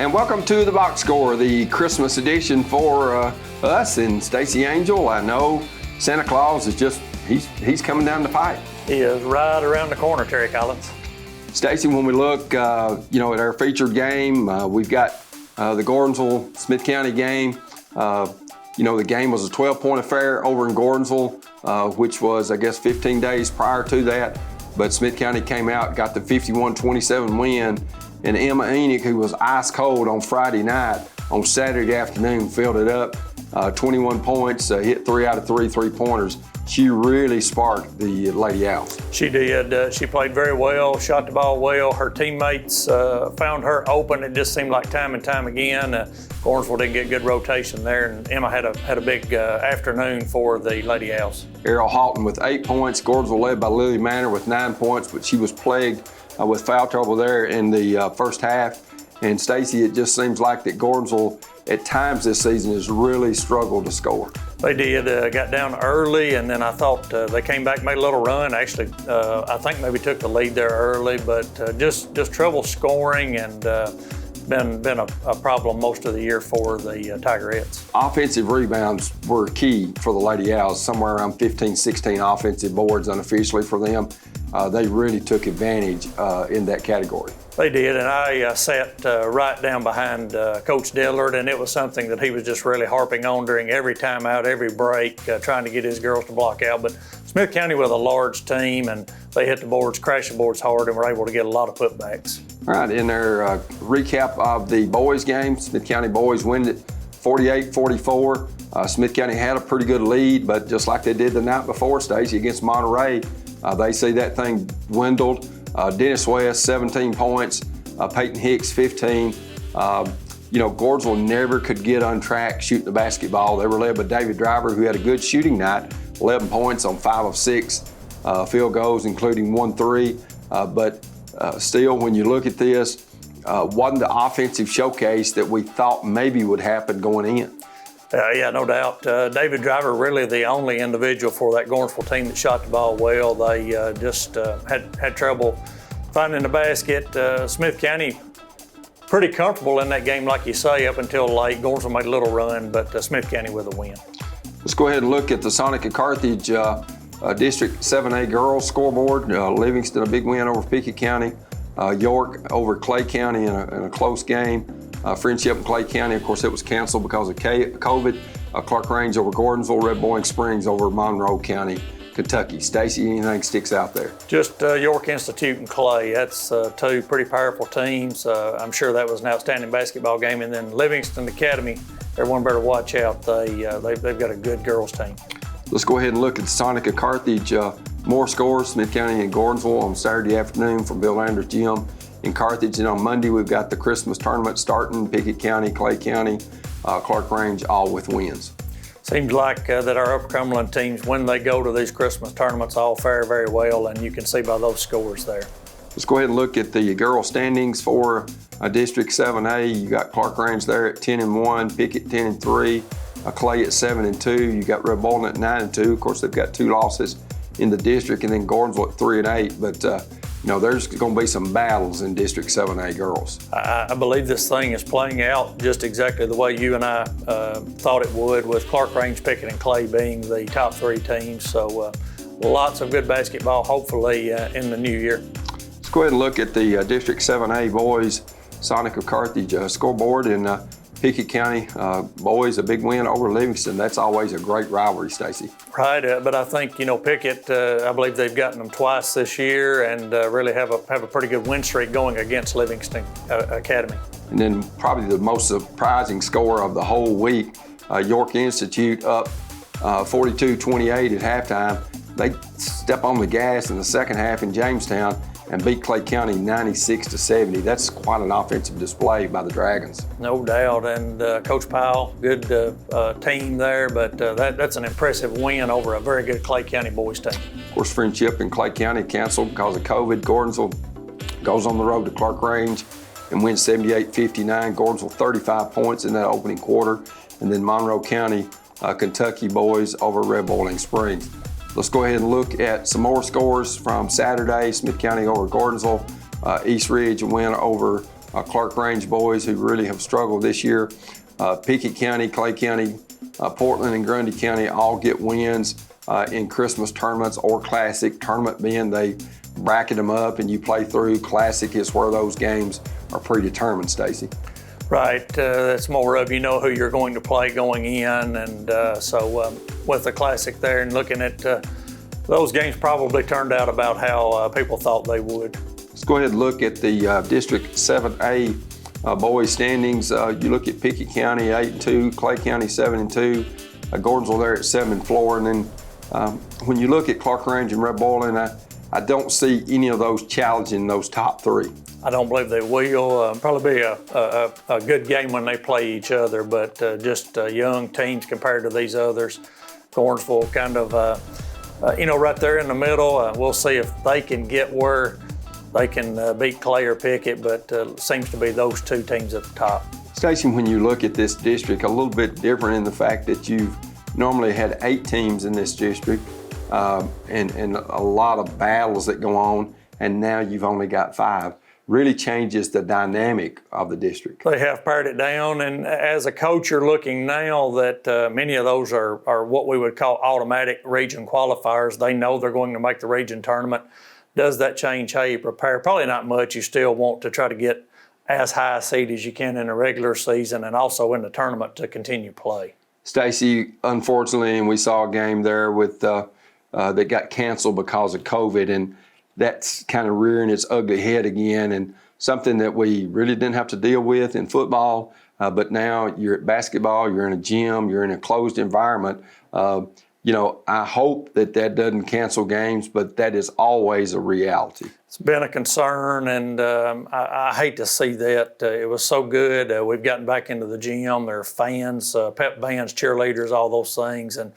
And welcome to the Box Score, the Christmas edition for us and Stacy Angel. I know Santa Claus is he's coming down the pipe. He is right around the corner, Terry Collins. Stacy, when we look, at our featured game, we've got the Gordonsville-Smith County game. The game was a 12-point affair over in Gordonsville, which was, 15 days prior to that. But Smith County came out, got the 51-27 win. And Emma Enoch, who was ice cold on Friday night, on Saturday afternoon, filled it up. 21 points, hit 3 out of 3 3-pointers. She really sparked the Lady Owls. She did. She played very well, shot the ball well. Her teammates found her open. It just seemed like time and time again. Gordonsville didn't get good rotation there, and Emma had a big afternoon for the Lady Owls. Errol Halton with 8 points. Gordonsville led by Lily Manor with 9 points, but she was plagued with foul trouble there in the first half. And Stacy, it just seems like that Gordonsville at times this season has really struggled to score. They did. Got down early, and then I thought they came back, made a little run. Actually, I think maybe took the lead there early, but just trouble scoring, and been a problem most of the year for the Tigerettes. Offensive rebounds were key for the Lady Owls, somewhere around 15, 16 offensive boards unofficially for them. They really took advantage in that category. They did, and I sat right down behind Coach Dillard, and it was something that he was just really harping on during every timeout, every break, trying to get his girls to block out. But Smith County with a large team, and they hit the boards, crashed the boards hard, and were able to get a lot of putbacks. All right, in their recap of the boys game, Smith County boys win it 48-44. Smith County had a pretty good lead, but just like they did the night before, Stacy, against Monterey, they see that thing dwindled. Dennis West, 17 points. Peyton Hicks, 15. Gordonsville never could get on track shooting the basketball. They were led by David Driver, who had a good shooting night, 11 points on 5 of 6 field goals, including 1 3. But still, when you look at this, wasn't the offensive showcase that we thought maybe would happen going in. Yeah, no doubt. David Driver, really the only individual for that Gordonsville team that shot the ball well. They just had trouble finding the basket. Smith County pretty comfortable in that game, like you say, up until late. Gordonsville made a little run, but Smith County with a win. Let's go ahead and look at the Sonica Carthage District 7A girls scoreboard. Livingston, a big win over Pickett County. York over Clay County in a close game. Friendship in Clay County, of course, it was canceled because of COVID. Clark Range over Gordonsville, Red Boiling Springs over Monroe County, Kentucky. Stacy, anything sticks out there? Just York Institute and Clay. That's 2 pretty powerful teams. I'm sure that was an outstanding basketball game. And then Livingston Academy, everyone better watch out. They've got a good girls team. Let's go ahead and look at the Sonica Carthage. More scores, Smith County and Gordonsville on Saturday afternoon from Bill Landers Gym in Carthage. And on Monday, we've got the Christmas tournament starting, Pickett County, Clay County, Clark Range, all with wins. Seems like that our Upper Cumberland teams, when they go to these Christmas tournaments, all fare very well, and you can see by those scores there. Let's go ahead and look at the girls standings for District 7A. You got Clark Range there at 10-1, Pickett 10-3, Clay at 7-2. You got Red Boiling at 9-2. Of course, they've got 2 losses in the district, and then Gordonsville at 3-8. But there's going to be some battles in District 7A girls. I believe this thing is playing out just exactly the way you and I thought it would, with Clark Range, Pickett, and Clay being the top 3 teams. So lots of good basketball, hopefully, in the new year. Let's go ahead and look at the District 7A boys Sonica Carthage scoreboard. In Pickett County boys, a big win over Livingston. That's always a great rivalry, Stacy. Right, but I think Pickett. I believe they've gotten them twice this year, and really have a pretty good win streak going against Livingston Academy. And then probably the most surprising score of the whole week, York Institute up 42-28 at halftime. They step on the gas in the second half in Jamestown and beat Clay County 96-70. That's quite an offensive display by the Dragons. No doubt, and Coach Powell, good team there, but that's an impressive win over a very good Clay County boys team. Of course, Friendship in Clay County canceled because of COVID. Gordonsville goes on the road to Clark Range and wins 78-59. Gordonsville 35 points in that opening quarter, and then Monroe County, Kentucky boys over Red Boiling Springs. Let's go ahead and look at some more scores from Saturday. Smith County over Gordonsville. East Ridge a win over Clark Range boys who really have struggled this year. Pickett County, Clay County, Portland and Grundy County all get wins in Christmas tournaments or Classic. Tournament being they bracket them up and you play through. Classic is where those games are predetermined, Stacy. Right, it's more of you know who you're going to play going in, and so with the Classic there and looking at those games probably turned out about how people thought they would. Let's go ahead and look at the District 7A boys standings. You look at Pickett County 8-2, Clay County 7-2, Gordonsville there at 7-4, and then when you look at Clark Range and Red Boiling, I don't see any of those challenging those top three. I don't believe they will. Probably be a good game when they play each other, but just young teams compared to these others. Gordonsville kind of, right there in the middle. We'll see if they can get where they can beat Clay or Pickett, but seems to be those two teams at the top. Stacy, when you look at this district, a little bit different in the fact that you've normally had 8 teams in this district and a lot of battles that go on, and now you've only got 5. Really changes the dynamic of the district. They have pared it down, and as a coach, you're looking now that many of those are what we would call automatic region qualifiers. They know they're going to make the region tournament. Does that change how you prepare? Probably not much. You still want to try to get as high a seed as you can in the regular season and also in the tournament to continue play. Stacy, unfortunately, and we saw a game there with that got canceled because of COVID, and that's kind of rearing its ugly head again, and something that we really didn't have to deal with in football, but now you're at basketball, you're in a gym, you're in a closed environment. I hope that doesn't cancel games, but that is always a reality. It's been a concern, and I hate to see that. It was so good. We've gotten back into the gym. There are fans, pep bands, cheerleaders, all those things, and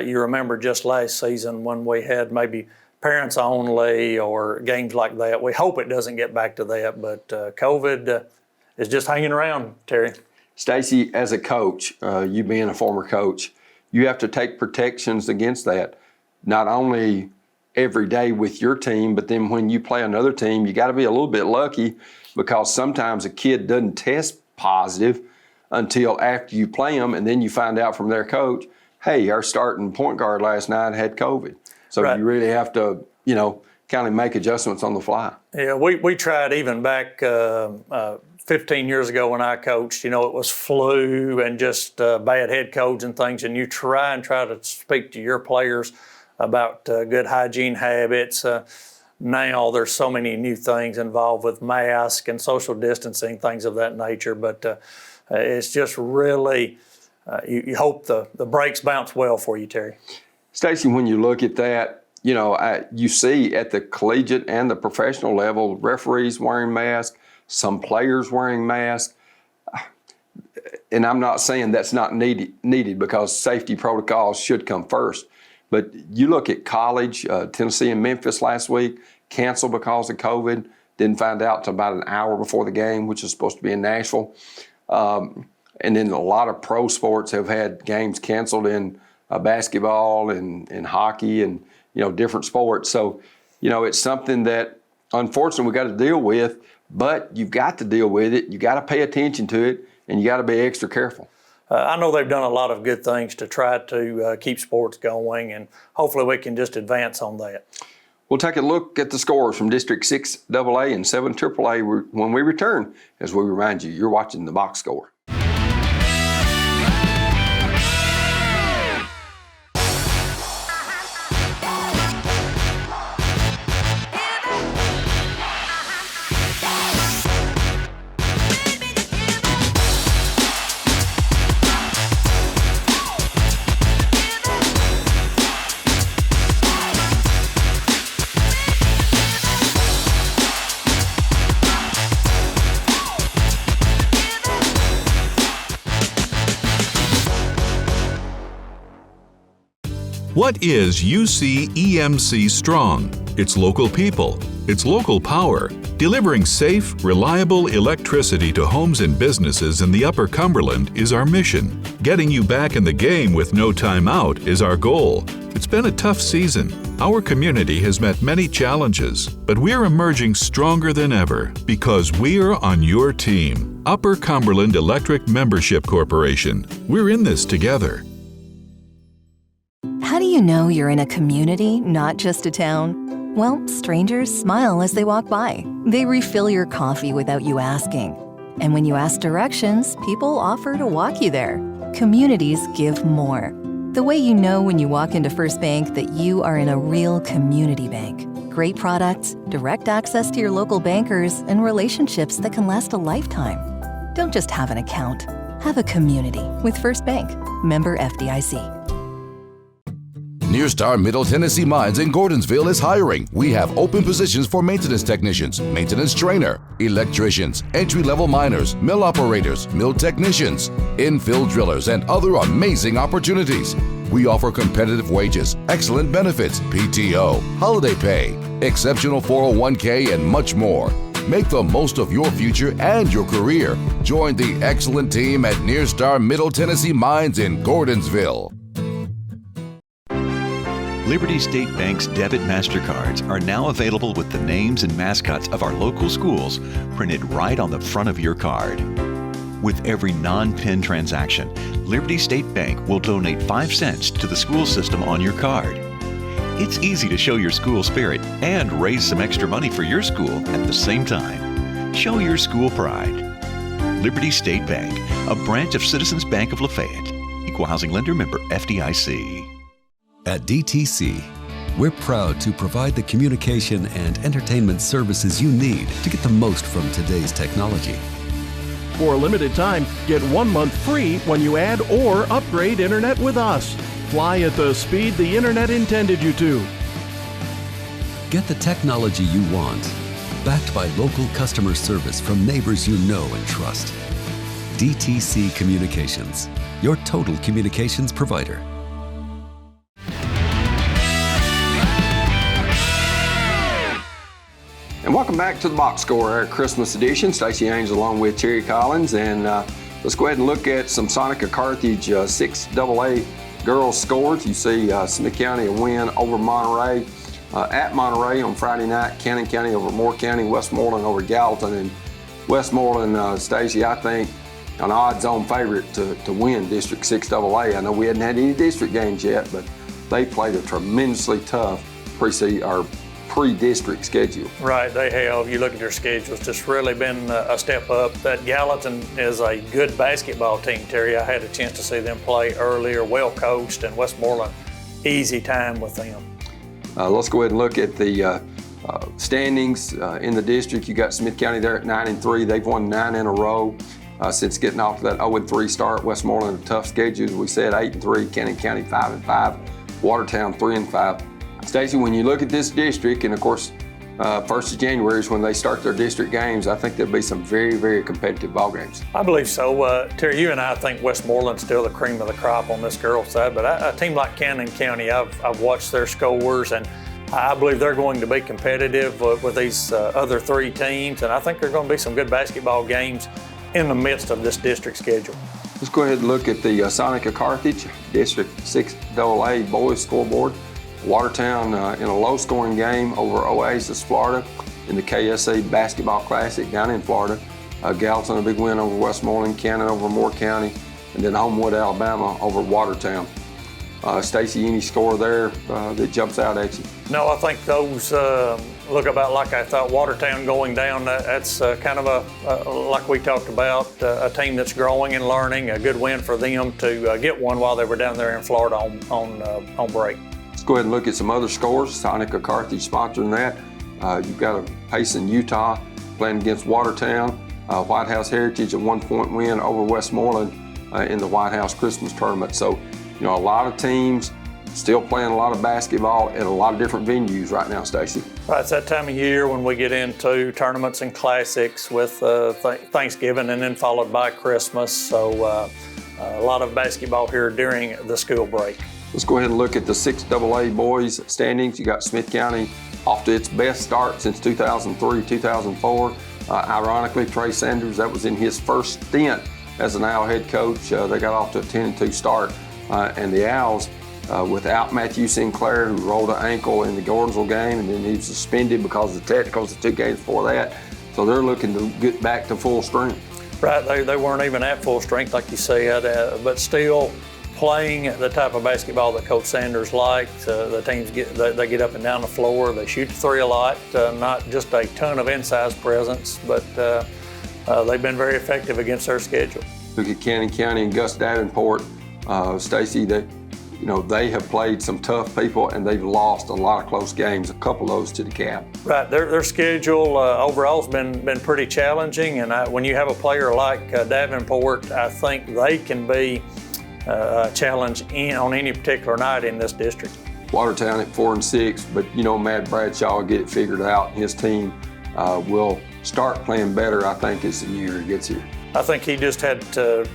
you remember just last season when we had maybe parents only or games like that. We hope it doesn't get back to that, but COVID is just hanging around, Terry. Stacy, as a coach, you being a former coach, you have to take protections against that, not only every day with your team, but then when you play another team, you got to be a little bit lucky because sometimes a kid doesn't test positive until after you play them, and then you find out from their coach, hey, our starting point guard last night had COVID. So right. You really have to, kind of make adjustments on the fly. Yeah, we tried even back 15 years ago when I coached, it was flu and just bad head colds and things, and you try to speak to your players about good hygiene habits. Now there's so many new things involved with masks and social distancing, things of that nature, but it's just really, you hope the breaks bounce well for you, Terry. Stacy, when you look at that, you see at the collegiate and the professional level, referees wearing masks, some players wearing masks. And I'm not saying that's not needed because safety protocols should come first. But you look at college, Tennessee and Memphis last week, canceled because of COVID. Didn't find out until about an hour before the game, which is supposed to be in Nashville. And then a lot of pro sports have had games canceled in basketball and hockey and, different sports. So, it's something that unfortunately we got to deal with, but you've got to deal with it. You got to pay attention to it, and you got to be extra careful. I know they've done a lot of good things to try to keep sports going, and hopefully we can just advance on that. We'll take a look at the scores from District 6 AA and 7 AAA when we return, as we remind you, you're watching the Box Score. What is UC EMC Strong? It's local people, it's local power, Delivering safe, reliable electricity to homes and businesses in the Upper Cumberland is our mission. Getting you back in the game with no time out is our goal. It's been a tough season. Our community has met many challenges, but we're emerging stronger than ever because we're on your team. Upper Cumberland Electric Membership Corporation. We're in this together. How do you know you're in a community, not just a town? Well, strangers smile as they walk by. They refill your coffee without you asking. And when you ask directions, people offer to walk you there. Communities give more. The way you know when you walk into First Bank that you are in a real community bank. Great products, direct access to your local bankers, and relationships that can last a lifetime. Don't just have an account. Have a community with First Bank. Member FDIC. Nearstar Middle Tennessee Mines in Gordonsville is hiring. We have open positions for maintenance technicians, maintenance trainer, electricians, entry-level miners, mill operators, mill technicians, infill drillers, and other amazing opportunities. We offer competitive wages, excellent benefits, PTO, holiday pay, exceptional 401k, and much more. Make the most of your future and your career. Join the excellent team at Nearstar Middle Tennessee Mines in Gordonsville. Liberty State Bank's debit MasterCards are now available with the names and mascots of our local schools printed right on the front of your card. With every non-PIN transaction, Liberty State Bank will donate 5 cents to the school system on your card. It's easy to show your school spirit and raise some extra money for your school at the same time. Show your school pride. Liberty State Bank, a branch of Citizens Bank of Lafayette. Equal housing lender, member FDIC. At DTC, we're proud to provide the communication and entertainment services you need to get the most from today's technology. For a limited time, get 1 month free when you add or upgrade internet with us. Fly at the speed the internet intended you to. Get the technology you want, backed by local customer service from neighbors you know and trust. DTC Communications, your total communications provider. And welcome back to the Box Score, our Christmas edition. Stacy Ames along with Terry Collins. And let's go ahead and look at some Sonica Carthage 6AA girls scores. You see Smith County a win over Monterey. At Monterey on Friday night, Cannon County over Moore County, Westmoreland over Gallatin. And Westmoreland, Stacy, I think, an odds-on favorite to win District 6AA. I know we hadn't had any district games yet, but they played a tremendously tough pre-district schedule. Right, they have. You look at their schedule, it's just really been a step up. That Gallatin is a good basketball team, Terry. I had a chance to see them play earlier, well coached, and Westmoreland, easy time with them. Let's go ahead and look at the standings in the district. You got Smith County there at 9-3. They've won 9 in a row since getting off to that 0-3 start. Westmoreland, a tough schedule, as we said, 8-3. Cannon County 5-5. Watertown 3-5. Stacy, when you look at this district, and of course, 1st of January is when they start their district games, I think there'll be some very, very competitive ball games. I believe so. Terry, you and I think Westmoreland's still the cream of the crop on this girls' side, but a team like Cannon County, I've watched their scores, and I believe they're going to be competitive with these other 3 teams, and I think there are going to be some good basketball games in the midst of this district schedule. Let's go ahead and look at the Sonica Carthage District 6AA boys scoreboard. Watertown in a low-scoring game over Oasis, Florida, in the KSA Basketball Classic down in Florida. Gallatin, a big win over Westmoreland, Cannon over Moore County, and then Homewood, Alabama over Watertown. Stacy, any score there that jumps out at you? No, I think those look about like I thought. Watertown going down, that's kind of like we talked about, a team that's growing and learning, a good win for them to get one while they were down there in Florida on break. Let's go ahead and look at some other scores. Sonica Carthage sponsoring that. You've got a Payson, Utah playing against Watertown. White House Heritage, a 1-point win over Westmoreland in the White House Christmas tournament. So, you know, a lot of teams still playing a lot of basketball at a lot of different venues right now, Stacy. Right, it's that time of year when we get into tournaments and classics with Thanksgiving and then followed by Christmas. So a lot of basketball here during the school break. Let's go ahead and look at the 6AA boys standings. You got Smith County off to its best start since 2003, 2004. Ironically, Trey Sanders, that was in his first stint as an Owl head coach. They got off to a 10-2 start. And the Owls, without Matthew Sinclair, who rolled an ankle in the Gordonsville game, and then he was suspended because of the technicals the 2 games before that. So they're looking to get back to full strength. Right, they weren't even at full strength, like you said, but still playing the type of basketball that Coach Sanders liked. The teams they get up and down the floor. They shoot the 3 a lot, not just a ton of inside presence, but they've been very effective against their schedule. Look at Cannon County and Gus Davenport, Stacy. They have played some tough people, and they've lost a lot of close games. A couple of those to DeKalb. Right, their schedule overall has been pretty challenging, and when you have a player like Davenport, I think they can be a challenge on any particular night in this district. Watertown at 4-6, but Matt Bradshaw will get it figured out. His team will start playing better, I think, as the new year gets here. I think he just had to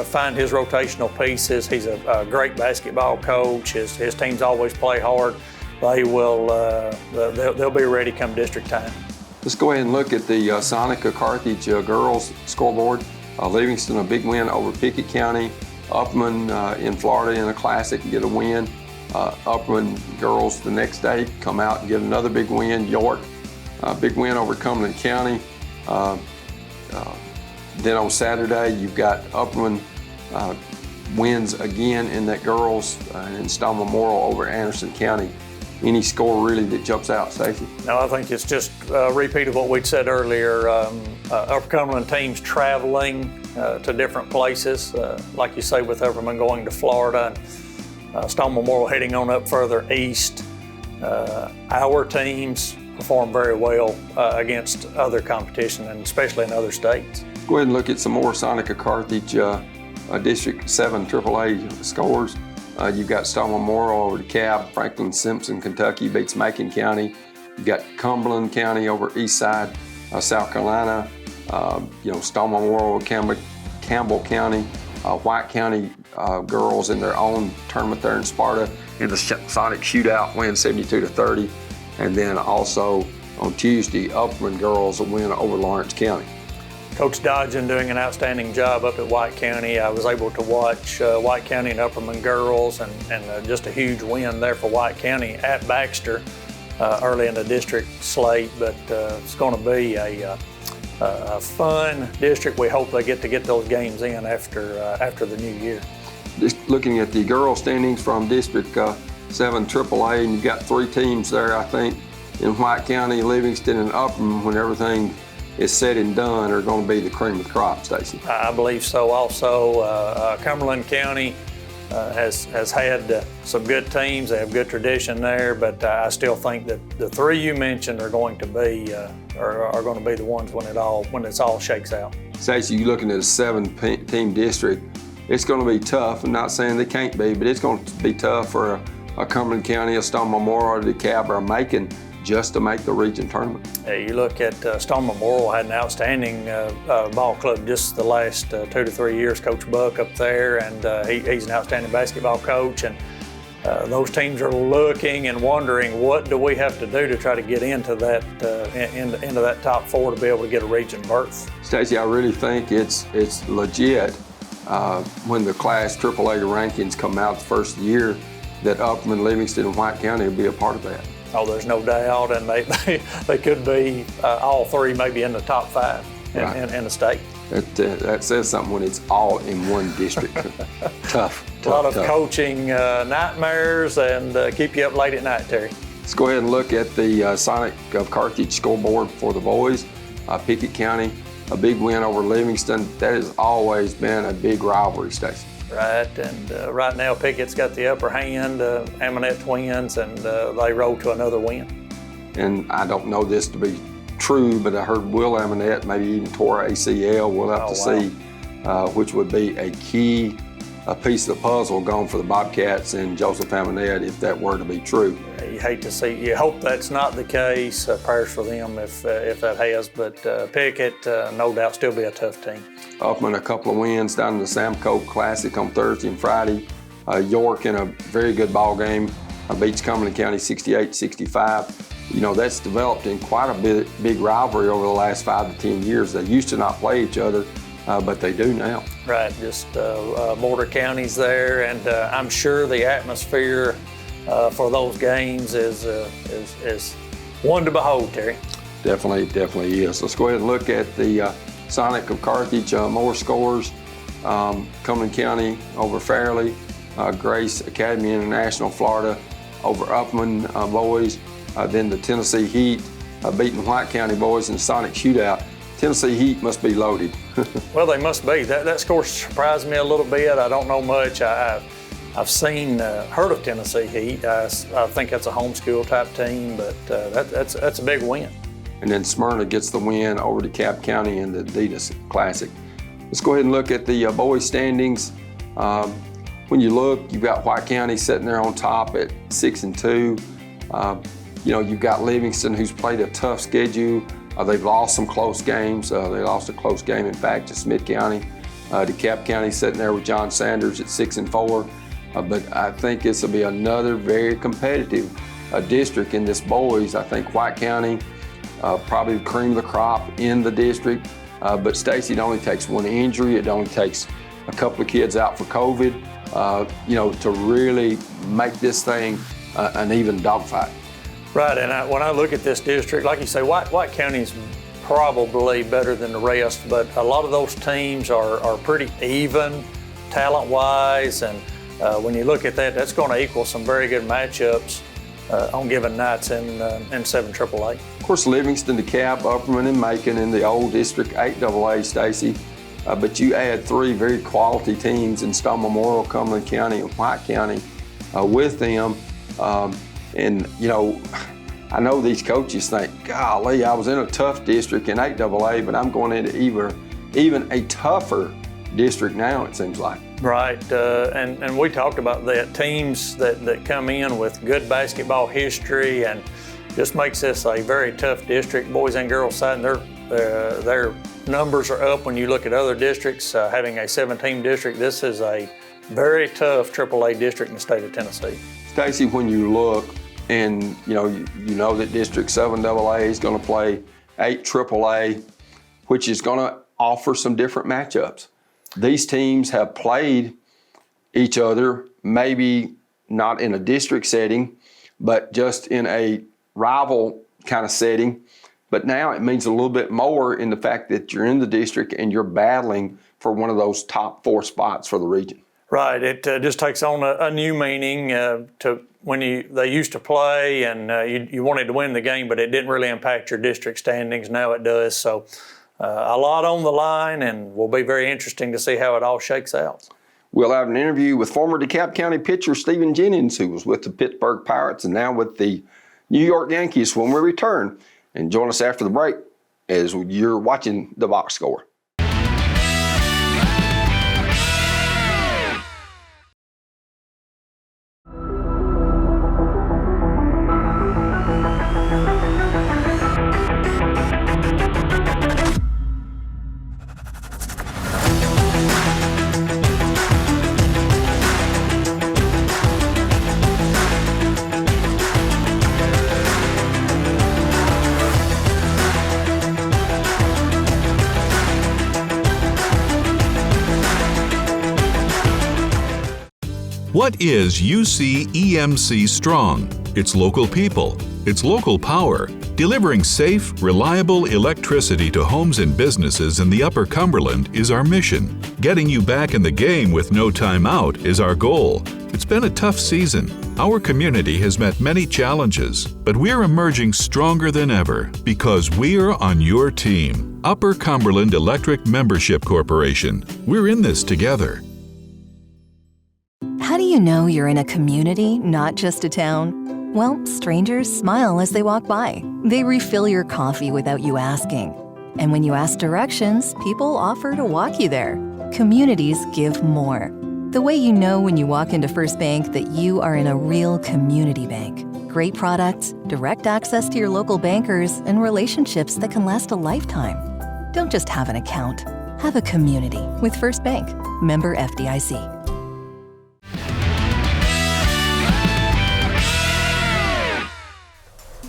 find his rotational pieces. He's a great basketball coach. His teams always play hard. They will. They'll be ready come district time. Let's go ahead and look at the Sonica Carthage girls scoreboard. Livingston, a big win over Pickett County. Upman in Florida in a classic, get a win. Upman girls the next day come out and get another big win. York, big win over Cumberland County. Then on Saturday, you've got Upland wins again in that girls and Stone Memorial over Anderson County. Any score really that jumps out, Stacy? No, I think it's just a repeat of what we'd said earlier. Upper Cumberland teams traveling to different places, like you say, with Upperman going to Florida and Stone Memorial heading on up further east. Our teams perform very well against other competition, and especially in other states. Go ahead and look at some more Sonica Carthage District 7 AAA scores. You've got Stone Memorial over DeKalb. Franklin Simpson, Kentucky beats Macon County. You've got Cumberland County over Eastside, South Carolina. Stone Memorial, Campbell County. White County girls in their own tournament there in Sparta in the Sonic Shootout win 72-30. And then also on Tuesday, Upland girls a win over Lawrence County. Coach Dodgen doing an outstanding job up at White County. I was able to watch White County and Upperman girls, and just a huge win there for White County at Baxter early in the district slate. But it's going to be a fun district. We hope they get those games in after the new year. Just looking at the girls standings from District 7 AAA, and you've got 3 teams there, I think, in White County, Livingston, and Upperman. When everything is said and done, are going to be the cream of the crop, Stacy. I believe so. Also, Cumberland County has had some good teams. They have good tradition there, but I still think that the 3 you mentioned are going to be the ones when it's all shakes out. Stacy, you're looking at a 7-team district. It's going to be tough. I'm not saying they can't be, but it's going to be tough for a Cumberland County, a Stone Memorial, or DeKalb, or Macon just to make the region tournament. You look at Stone Memorial had an outstanding ball club just the last 2 to 3 years. Coach Buck up there, and he's an outstanding basketball coach. And those teams are looking and wondering, what do we have to do to try to get into that into that top 4 to be able to get a region berth? Stacy, I really think it's legit when the Class AAA rankings come out the first year that Upland, Livingston, and White County will be a part of that. Oh, there's no doubt, and they could be all 3 maybe in the top 5 in the state. That says something when it's all in one district. Tough. A lot of coaching nightmares and keep you up late at night, Terry. Let's go ahead and look at the Sonic of Carthage scoreboard for the boys. Pickett County, a big win over Livingston. That has always been a big rivalry, Stacy. Right, and right now Pickett's got the upper hand, Amonette twins, and they roll to another win. And I don't know this to be true, but I heard Will Amonette maybe even tore ACL. We'll have to see, which would be a key piece of the puzzle going for the Bobcats and Joseph Amonette if that were to be true. You hate to see, you hope that's not the case. Prayers for them if that has, but Pickett, no doubt, still be a tough team. Upman, a couple of wins down in the Samco Classic on Thursday and Friday. York in a very good ball game beats Cumberland County 68-65. that's developed in quite a big rivalry over the last 5 to 10 years. They used to not play each other, but they do now. Right, just border counties there, and I'm sure the atmosphere for those games is one to behold, Terry. Definitely is. Let's go ahead and look at the Sonica of Carthage. More scores. Cumberland County over Fairleigh. Grace Academy International Florida over Upman boys. Then the Tennessee Heat beating White County boys in the Sonic shootout. Tennessee Heat must be loaded. Well, they must be. That score surprised me a little bit. I don't know much. I've heard of Tennessee Heat. I think that's a homeschool type team, but that's a big win. And then Smyrna gets the win over DeKalb County in the Adidas Classic. Let's go ahead and look at the boys standings. When you look, you've got White County sitting there on top at 6-2. You've got Livingston, who's played a tough schedule. They've lost some close games. They lost a close game, in fact, to Smith County. DeKalb County sitting there with John Sanders at 6-4. But I think this will be another very competitive district in this boys. I think White County probably the cream of the crop in the district. But Stacy, it only takes one injury. It only takes a couple of kids out for COVID, to really make this thing an even dogfight. Right, and when I look at this district, like you say, White County's probably better than the rest, but a lot of those teams are pretty even talent-wise, and when you look at that, that's going to equal some very good matchups on given nights in 7 AAA. Of course, Livingston, DeKalb, Upperman, and Macon in the old District 8 AA, Stacy. But you add 3 very quality teams in Stone Memorial, Cumberland County, and White County with them. I know these coaches think, golly, I was in a tough district in 8 AA, but I'm going into even a tougher district now, it seems like. Right, and we talked about that. Teams that come in with good basketball history and just makes this a very tough district, boys and girls side, and their numbers are up when you look at other districts. Having a 7-team district, this is a very tough AAA district in the state of Tennessee. Stacy, when you look and you know that District 7 AA is going to play 8 AAA, which is going to offer some different matchups. These teams have played each other, maybe not in a district setting, but just in a rival kind of setting. But now it means a little bit more in the fact that you're in the district and you're battling for one of those top 4 spots for the region. Right, it just takes on a new meaning to when they used to play and you wanted to win the game, but it didn't really impact your district standings. Now it does. So a lot on the line, and will be very interesting to see how it all shakes out. We'll have an interview with former DeKalb County pitcher Stephen Jennings, who was with the Pittsburgh Pirates and now with the New York Yankees, when we return. And join us after the break as you're watching the Box Score. What is UC EMC Strong? It's local people. It's local power. Delivering safe, reliable electricity to homes and businesses in the Upper Cumberland is our mission. Getting you back in the game with no time out is our goal. It's been a tough season. Our community has met many challenges, but we're emerging stronger than ever because we're on your team. Upper Cumberland Electric Membership Corporation. We're in this together. How do you know you're in a community, not just a town? Well, strangers smile as they walk by. They refill your coffee without you asking. And when you ask directions, people offer to walk you there. Communities give more. The way you know when you walk into First Bank that you are in a real community bank. Great products, direct access to your local bankers, and relationships that can last a lifetime. Don't just have an account. Have a community with First Bank. Member FDIC.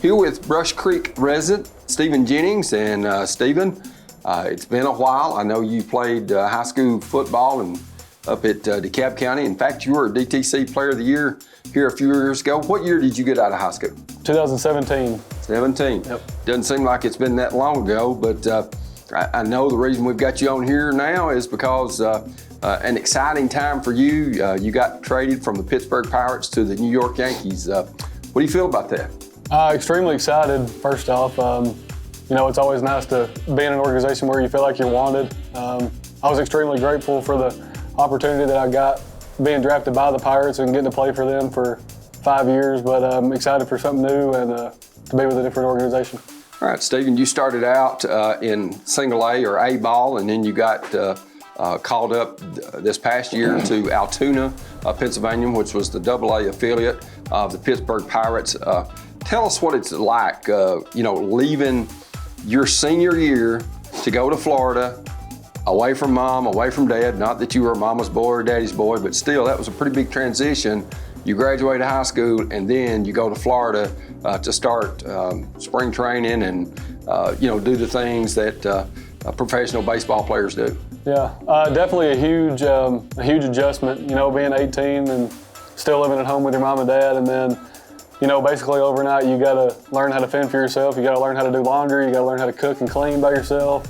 Here with Brush Creek resident Stephen Jennings. And Stephen, it's been a while. I know you played high school football and up at DeKalb County. In fact, you were a DTC Player of the Year here a few years ago. What year did you get out of high school? 2017. 17. Yep. Doesn't seem like it's been that long ago, but I know the reason we've got you on here now is because an exciting time for you. You got traded from the Pittsburgh Pirates to the New York Yankees. What do you feel about that? Extremely excited, first off. It's always nice to be in an organization where you feel like you're wanted. I was extremely grateful for the opportunity that I got being drafted by the Pirates and getting to play for them for 5 years, but I'm excited for something new and to be with a different organization. All right, Stephen, you started out in single A or A ball, and then you got called up this past year to Altoona, Pennsylvania, which was the AA affiliate of the Pittsburgh Pirates. Tell us what it's like, leaving your senior year to go to Florida, away from mom, away from dad. Not that you were mama's boy or daddy's boy, but still, that was a pretty big transition. You graduate high school, and then you go to Florida to start spring training and do the things that professional baseball players do. Yeah, definitely a huge adjustment. Being 18 and still living at home with your mom and dad, and then basically overnight you got to learn how to fend for yourself. You got to learn how to do laundry. You got to learn how to cook and clean by yourself.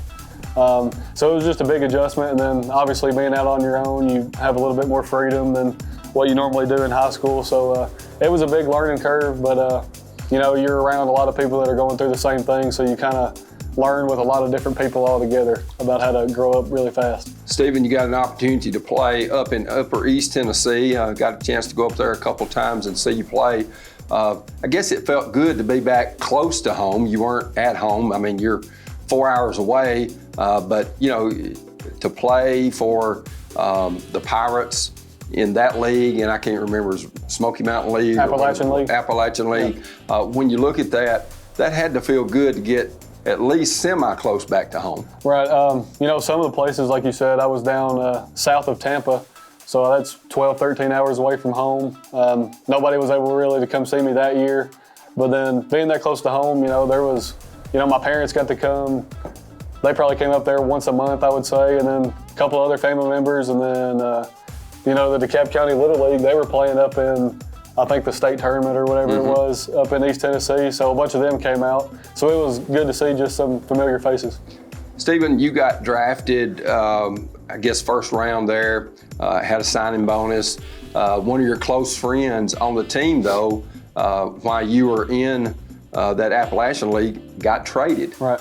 So it was just a big adjustment, and then obviously being out on your own, you have a little bit more freedom than what you normally do in high school. So it was a big learning curve, but you're around a lot of people that are going through the same thing, so you kind of learn with a lot of different people all together about how to grow up really fast. Stephen, you got an opportunity to play up in Upper East Tennessee. Got a chance to go up there a couple times and see you play. I guess it felt good to be back close to home. You weren't at home. I mean, you're 4 hours away, but to play for the Pirates in that league, and I can't remember, Smoky Mountain League, Appalachian League. Yeah. When you look at that had to feel good to get at least semi-close back to home. Right. Some of the places, like you said, I was down south of Tampa, so that's 12, 13 hours away from home. Nobody was able really to come see me that year, but then being that close to home, there was, my parents got to come. They probably came up there once a month, I would say, and then a couple other family members, and then the DeKalb County Little League, they were playing up in, I think, the state tournament or whatever it was up in East Tennessee. So a bunch of them came out. So it was good to see just some familiar faces. Stephen, you got drafted, I guess, first round there, had a signing bonus. One of your close friends on the team, though, while you were in that Appalachian League, got traded. Right.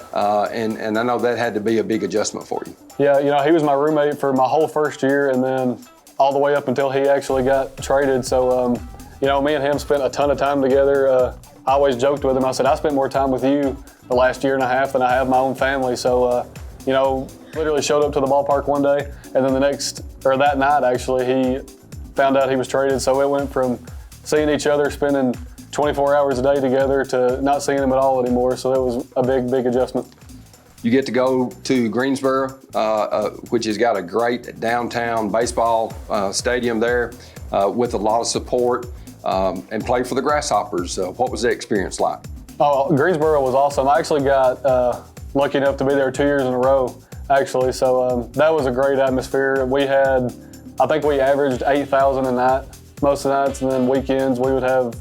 And I know that had to be a big adjustment for you. Yeah, he was my roommate for my whole first year, and then all the way up until he actually got traded. So, me and him spent a ton of time together. I always joked with him. I said, I spent more time with you the last year and a half than I have my own family. So, literally showed up to the ballpark one day, and then that night, actually, he found out he was traded. So it went from seeing each other, spending 24 hours a day together, to not seeing him at all anymore. So it was a big adjustment. You get to go to Greensboro, which has got a great downtown baseball stadium there with a lot of support, and play for the Grasshoppers. What was that experience like? Oh, Greensboro was awesome. I actually got lucky enough to be there 2 years in a row, actually. So that was a great atmosphere. I think we averaged 8,000 a night most of the nights, and then weekends we would have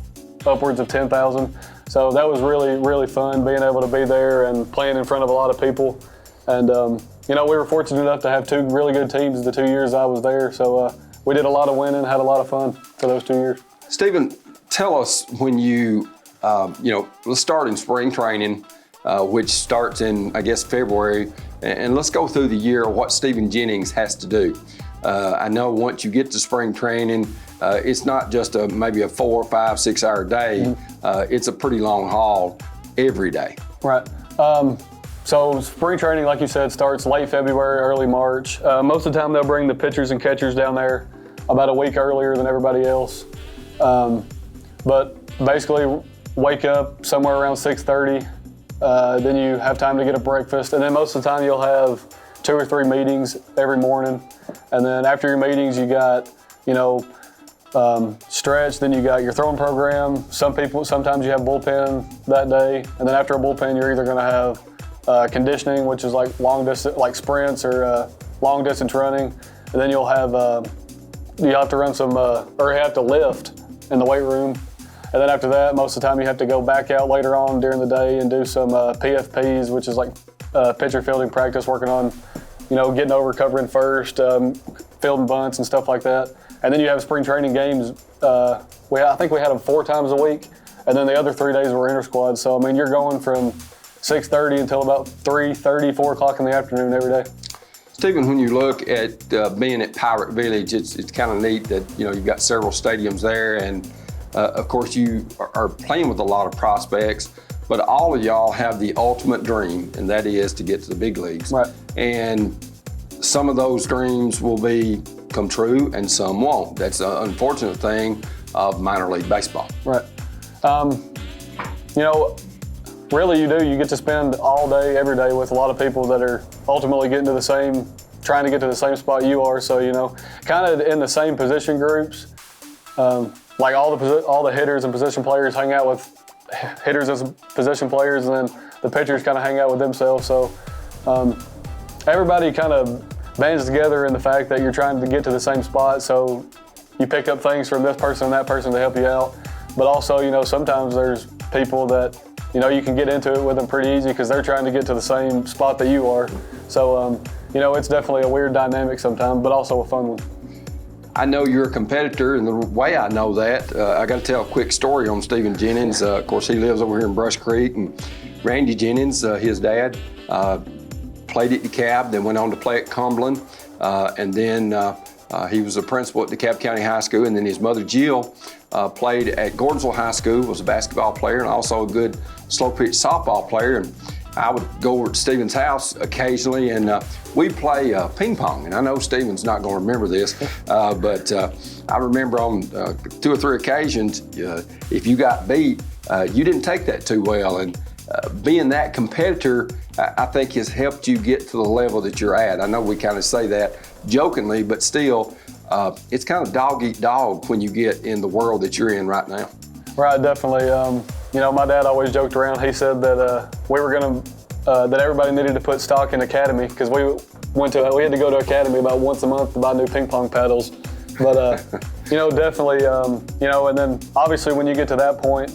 upwards of 10,000. So that was really, really fun being able to be there and playing in front of a lot of people. And, we were fortunate enough to have two really good teams the 2 years I was there. So we did a lot of winning, had a lot of fun for those 2 years. Stephen, tell us when you, let's start in spring training, which starts in, I guess, February. And let's go through the year of what Stephen Jennings has to do. I know once you get to spring training, it's not just maybe a 4, 5, 6 hour day. It's a pretty long haul every day. Right. So spring training, like you said, starts late February, early March. Most of the time they'll bring the pitchers and catchers down there about a week earlier than everybody else. But basically wake up somewhere around 6:30. Then you have time to get a breakfast. And then most of the time you'll have 2 or 3 meetings every morning. And then after your meetings, you got, stretch, then you got your throwing program. Sometimes you have bullpen that day, and then after a bullpen, you're either going to have conditioning, which is like long distance, like sprints or long distance running, and then you'll have you have to run some or you have to lift in the weight room, and then after that, most of the time you have to go back out later on during the day and do some PFPs, which is like pitcher fielding practice, working on getting over, covering first, fielding bunts and stuff like that. And then you have spring training games. I think we had them 4 times a week, and then the other 3 days were inter-squad. So, I mean, you're going from 6:30 until about 3:30, 4 o'clock in the afternoon every day. Stephen, when you look at being at Pirate Village, it's kind of neat that, you've got several stadiums there, and of course you are playing with a lot of prospects, but all of y'all have the ultimate dream, and that is to get to the big leagues. Right. And some of those dreams will come true and some won't. That's the unfortunate thing of minor league baseball. Right. Really you get to spend all day, every day with a lot of people that are ultimately trying to get to the same spot you are. So, kind of in the same position groups. Like all the hitters and position players hang out with hitters and position players, and then the pitchers kind of hang out with themselves. So everybody kind of bands together in the fact that you're trying to get to the same spot. So you pick up things from this person and that person to help you out. But also, sometimes there's people that, you can get into it with them pretty easy because they're trying to get to the same spot that you are. So, it's definitely a weird dynamic sometimes, but also a fun one. I know you're a competitor, and the way I know that, I got to tell a quick story on Stephen Jennings. Of course, he lives over here in Brush Creek, and Randy Jennings, his dad, played at DeKalb, then went on to play at Cumberland, and then he was a principal at DeKalb County High School, and then his mother, Jill, played at Gordonsville High School, was a basketball player and also a good slow pitch softball player. And I would go over to Stephen's house occasionally, and we'd play ping pong. And I know Stephen's not going to remember this, but I remember on 2 or 3 occasions, if you got beat, you didn't take that too well. And being that competitor, I think has helped you get to the level that you're at. I know we kind of say that jokingly, but still, it's kind of dog eat dog when you get in the world that you're in right now. Right, definitely. My dad always joked around. He said that that everybody needed to put stock in academy, because we had to go to academy about once a month to buy new ping pong paddles. But definitely, and then obviously when you get to that point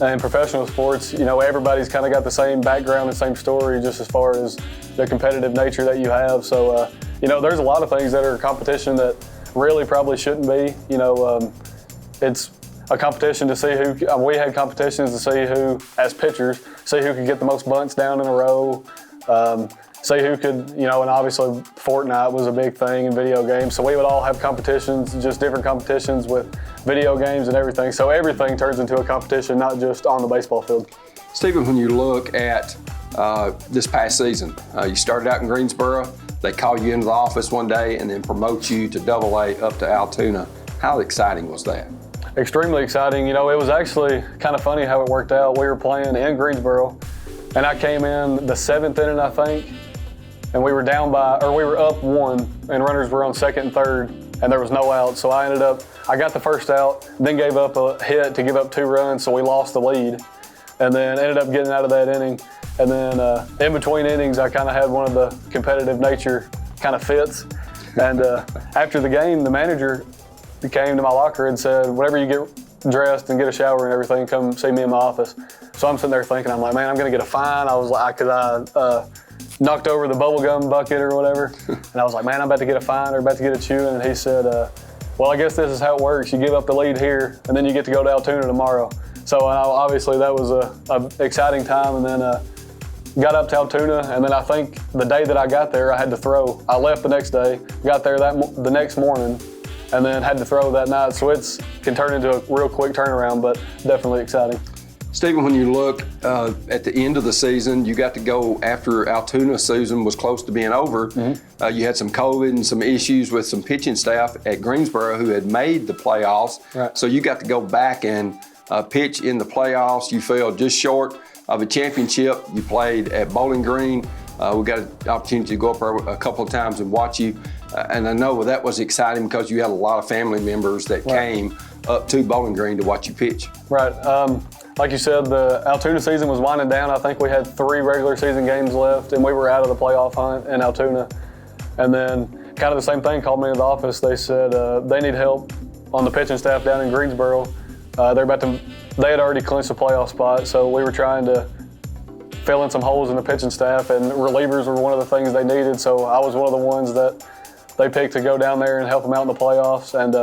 in professional sports, everybody's kind of got the same background and same story, just as far as the competitive nature that you have. So there's a lot of things that are competition that really probably shouldn't be. It's a competition to see who, we had competitions to see who, as pitchers, see who could get the most bunts down in a row, see who could, and obviously Fortnite was a big thing in video games. So we would all have competitions, just different competitions with video games and everything. So everything turns into a competition, not just on the baseball field. Stephen, when you look at this past season, you started out in Greensboro. They call you into the office one day and then promote you to AA up to Altoona. How exciting was that? Extremely exciting. It was actually kind of funny how it worked out. We were playing in Greensboro, and I came in the 7th inning, I think, and we were up 1, and runners were on 2nd and 3rd, and there was no out. So I got the first out, then gave up a hit to give up 2 runs, so we lost the lead, and then ended up getting out of that inning. And then in between innings, I kind of had one of the competitive nature kind of fits. And after the game, the manager came to my locker and said, whenever you get dressed and get a shower and everything, come see me in my office. So I'm sitting there thinking, I'm like, man, I'm going to get a fine. I was like, because I knocked over the bubblegum bucket or whatever. And I was like, man, I'm about to get a fine or about to get a chewing. And he said, well, I guess this is how it works. You give up the lead here, and then you get to go to Altoona tomorrow. So obviously that was a exciting time. And then got up to Altoona, and then I think the day that I got there, I had to throw. I left the next day, got there the next morning, and then had to throw that night. So it can turn into a real quick turnaround, but definitely exciting. Stephen, when you look at the end of the season, you got to go after Altoona season was close to being over. Mm-hmm. You had some COVID and some issues with some pitching staff at Greensboro who had made the playoffs. Right. So you got to go back and pitch in the playoffs. You fell just short of a championship. You played at Bowling Green. We got an opportunity to go up there a couple of times and watch you And I know that was exciting because you had a lot of family members that came up to Bowling Green to watch you pitch. Right. Like you said, the Altoona season was winding down. I think we had 3 regular season games left, and we were out of the playoff hunt in Altoona. And then kind of the same thing called me in the office. They said they need help on the pitching staff down in Greensboro. They had already clinched a playoff spot, so we were trying to fill in some holes in the pitching staff, and relievers were one of the things they needed. So I was one of the ones that they picked to go down there and help them out in the playoffs. And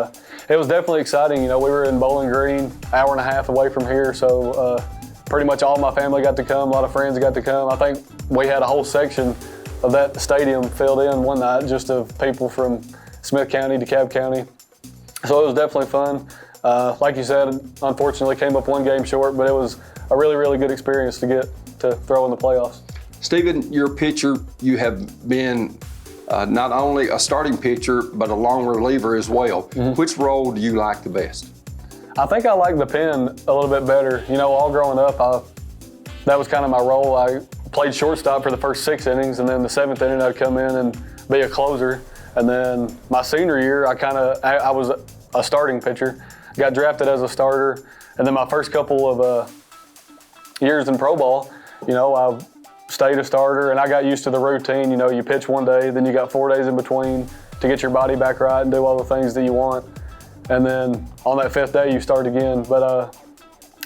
it was definitely exciting. You know, we were in Bowling Green, hour and a half away from here, so pretty much all my family got to come, a lot of friends got to come. I think we had a whole section of that stadium filled in one night just of people from Smith County, DeKalb County. So it was definitely fun. Like you said, unfortunately came up 1 game short, but it was a really, really good experience to get to throw in the playoffs. Stephen, you're a pitcher. You have been not only a starting pitcher, but a long reliever as well. Which role do you like the best? I think I like the pen a little bit better. You know, all growing up, that was kind of my role. I played shortstop for the first 6 innings, and then the 7th inning I'd come in and be a closer. And then my senior year, I was a starting pitcher. Got drafted as a starter, and then my first couple of years in pro ball, you know, I stayed a starter, and I got used to the routine. You know, you pitch one day, then you got 4 days in between to get your body back right and do all the things that you want. And then on that 5th day, you start again. But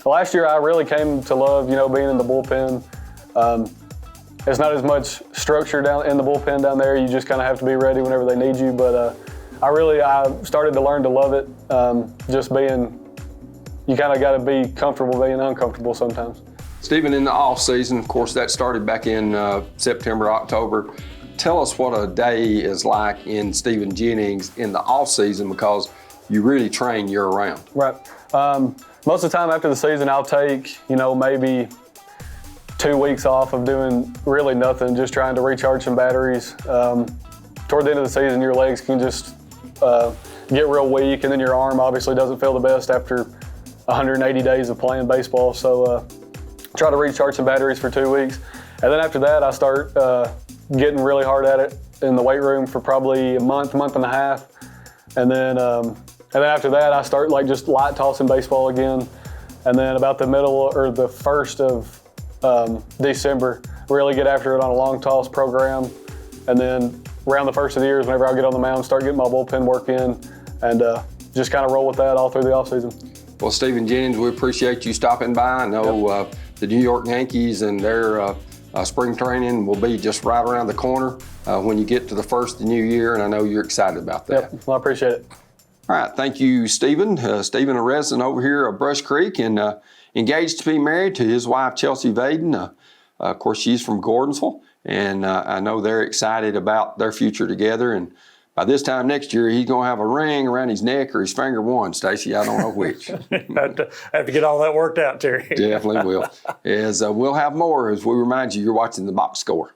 last year, I really came to love, you know, being in the bullpen. It's not as much structure down in the bullpen down there. You just kind of have to be ready whenever they need you. But I started to learn to love it. Just being, you kind of got to be comfortable being uncomfortable sometimes. Stephen, in the off season, of course, that started back in September, October. Tell us what a day is like in Stephen Jennings in the off season, because you really train year round. Right. Most of the time after the season, I'll take, you know, maybe 2 weeks off of doing really nothing, just trying to recharge some batteries. Toward the end of the season, your legs can just get real weak, and then your arm obviously doesn't feel the best after 180 days of playing baseball. So try to recharge some batteries for 2 weeks. And then after that, I start getting really hard at it in the weight room for probably a month and a half. And then after that, I start like just light tossing baseball again. And then about the middle or the 1st of December, really get after it on a long toss program. And then around the 1st of the year is whenever I get on the mound, start getting my bullpen work in, and just kind of roll with that all through the offseason. Well, Stephen Jennings, we appreciate you stopping by. I know the New York Yankees and their spring training will be just right around the corner when you get to the 1st of the new year, and I know you're excited about that. Yep, well, I appreciate it. All right, thank you, Stephen. Stephen, a resident over here of Brush Creek, and engaged to be married to his wife, Chelsea Vaden. Of course, she's from Gordonsville, and I know they're excited about their future together. And by this time next year, he's going to have a ring around his neck or his finger one, Stacy. I don't know which. have to get all that worked out, Terry. Definitely will. As we'll have more as we remind you, you're watching the Box Score.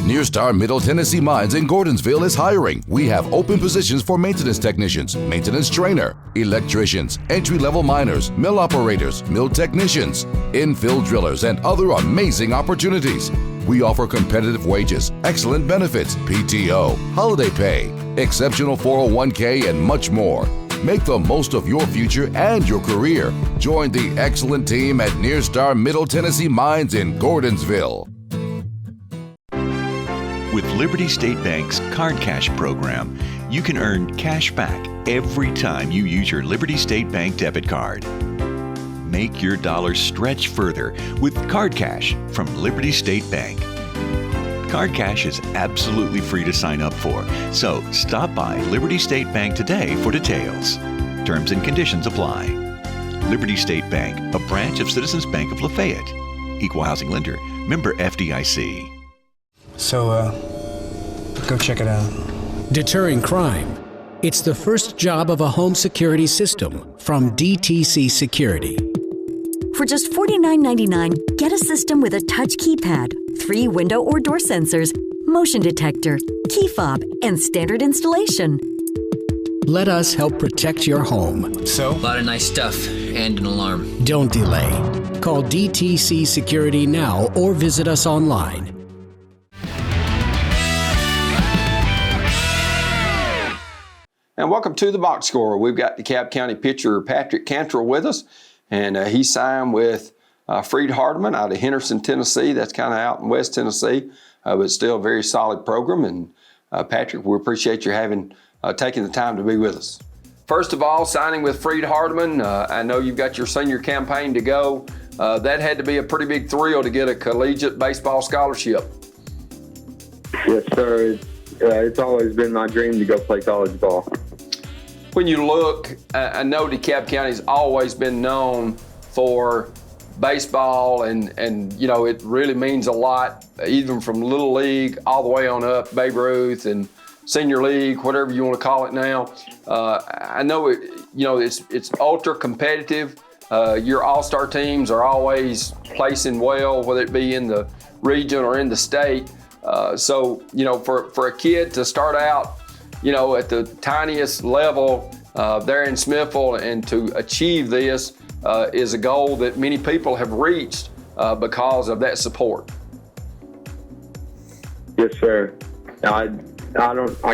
Near Star Middle Tennessee Mines in Gordonsville is hiring. We have open positions for maintenance technicians, maintenance trainer, electricians, entry-level miners, mill operators, mill technicians, infill drillers, and other amazing opportunities. We offer competitive wages, excellent benefits, PTO, holiday pay, exceptional 401k, and much more. Make the most of your future and your career. Join the excellent team at Near Star Middle Tennessee Mines in Gordonsville. With Liberty State Bank's Card Cash program, you can earn cash back every time you use your Liberty State Bank debit card. Make your dollars stretch further with Card Cash from Liberty State Bank. Card Cash is absolutely free to sign up for, so stop by Liberty State Bank today for details. Terms and conditions apply. Liberty State Bank, a branch of Citizens Bank of Lafayette. Equal housing lender. Member FDIC. So, go check it out. Deterring crime. It's the first job of a home security system from DTC Security. For just $49.99, get a system with a touch keypad, 3 window or door sensors, motion detector, key fob, and standard installation. Let us help protect your home. So? A lot of nice stuff and an alarm. Don't delay. Call DTC Security now or visit us online. And welcome to the Box Score. We've got DeKalb County pitcher Patrick Cantrell with us, and he signed with Freed Hardeman out of Henderson, Tennessee. That's kind of out in West Tennessee, but still a very solid program. And Patrick, we appreciate you taking the time to be with us. First of all, signing with Freed Hardeman, I know you've got your senior campaign to go. That had to be a pretty big thrill to get a collegiate baseball scholarship. Yes, sir. It's always been my dream to go play college ball. When you look, I know DeKalb County's always been known for baseball, and you know, it really means a lot, even from Little League all the way on up, Babe Ruth and Senior League, whatever you want to call it now. I know it's ultra competitive. Your all-star teams are always placing well, whether it be in the region or in the state. So, you know, for a kid to start out, you know, at the tiniest level there in Smithville and to achieve this is a goal that many people have reached because of that support. Yes, sir. I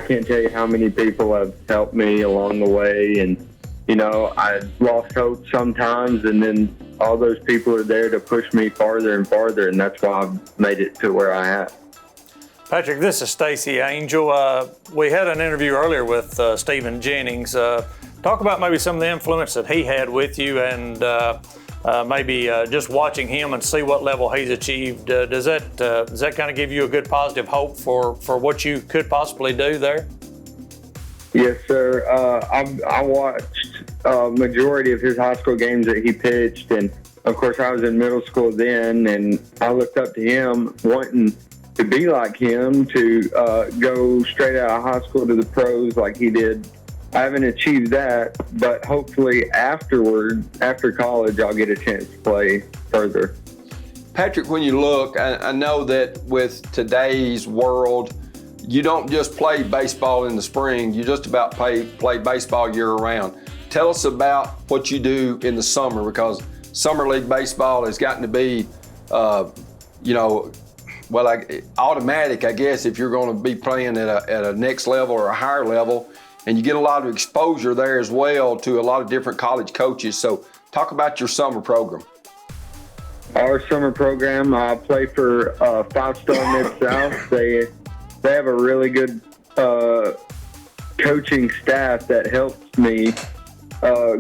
can't tell you how many people have helped me along the way, and you know, I lost hope sometimes, and then all those people are there to push me farther and farther, and that's why I've made it to where I am. Patrick, this is Stacy Angel. We had an interview earlier with Stephen Jennings. Talk about maybe some of the influence that he had with you, and maybe just watching him and see what level he's achieved. Does that kind of give you a good positive hope for what you could possibly do there? Yes, sir. I watched a majority of his high school games that he pitched, and of course I was in middle school then, and I looked up to him, wanting to be like him, to go straight out of high school to the pros like he did. I haven't achieved that, but hopefully after college, I'll get a chance to play further. Patrick, when you look, I know that with today's world, you don't just play baseball in the spring, you just about play baseball year-round. Tell us about what you do in the summer, because summer league baseball has gotten to be, automatic, I guess, if you're going to be playing at a next level or a higher level, and you get a lot of exposure there as well to a lot of different college coaches. So talk about your summer program. Our summer program, I play for 5-Star Mid-South. They have a really good coaching staff that helps me